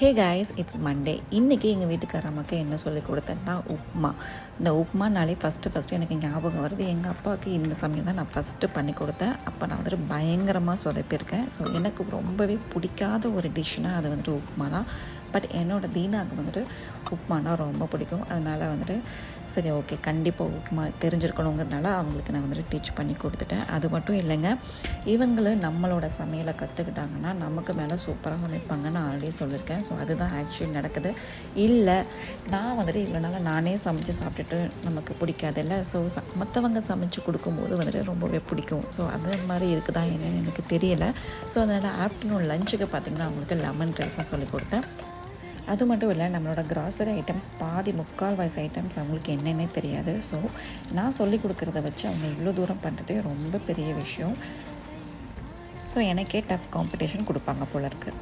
Hey guys, it's Monday. இன்றைக்கி எங்கள் வீட்டுக்கார அம்மாவுக்கு என்ன சொல்லி கொடுத்தேன்னா உப்புமா. இந்த உப்புமானாலே ஃபஸ்ட்டு எனக்கு ஞாபகம் வருது, எங்கள் அப்பாவுக்கு இந்த சமயம் தான் நான் ஃபஸ்ட்டு பண்ணி கொடுத்தேன். அப்போ நான் வந்துட்டு பயங்கரமாக சொதப்பியிருக்கேன். ஸோ எனக்கு ரொம்பவே பிடிக்காத ஒரு டிஷ்னால் அது வந்துட்டு உப்புமா தான். பட் என்னோடய தீனாவுக்கு வந்துட்டு உப்புமானா ரொம்ப பிடிக்கும். அதனால் வந்துட்டு சரி ஓகே, கண்டிப்பாக உப்புமா தெரிஞ்சிருக்கணுங்கிறதுனால அவங்களுக்கு நான் வந்துட்டு டீச் பண்ணி கொடுத்துட்டேன். அது மட்டும் இல்லைங்க, இவங்களும் நம்மளோட சமையலை கற்றுக்கிட்டாங்கன்னா நமக்கு மேலே சூப்பராக சமைப்பாங்கன்னு நான் ஆல்ரெடி சொல்லியிருக்கேன். ஸோ அதுதான் ஆக்சுவலி நடக்குது. இல்லை நான் வந்துட்டு இவ்வளோ நாள் நானே சமைச்சு சாப்பிட்டுட்டு நமக்கு பிடிக்காதில்ல. ஸோ மற்றவங்க சமைச்சு கொடுக்கும்போது வந்துட்டு ரொம்பவே பிடிக்கும். ஸோ அது மாதிரி இருக்குதா என்னன்னு எனக்கு தெரியலை. ஸோ அதனால் ஆஃப்டர்நூன் லஞ்சுக்கு பார்த்திங்கன்னா அவங்களுக்கு லெமன் ரைஸாக சொல்லி கொடுத்தேன். அது மட்டும் இல்லை, நம்மளோட கிராசரி ஐட்டம்ஸ் முக்கால்வாசி ஐட்டம்ஸ் அவங்களுக்கு என்னென்னே தெரியாது. ஸோ நான் சொல்லி கொடுக்குறத வச்சு அவங்க இவ்வளோ தூரம் பண்ணுறதே ரொம்ப பெரிய விஷயம். ஸோ எனக்கே டஃப் காம்படிஷன் கொடுப்பாங்க போல இருக்குது.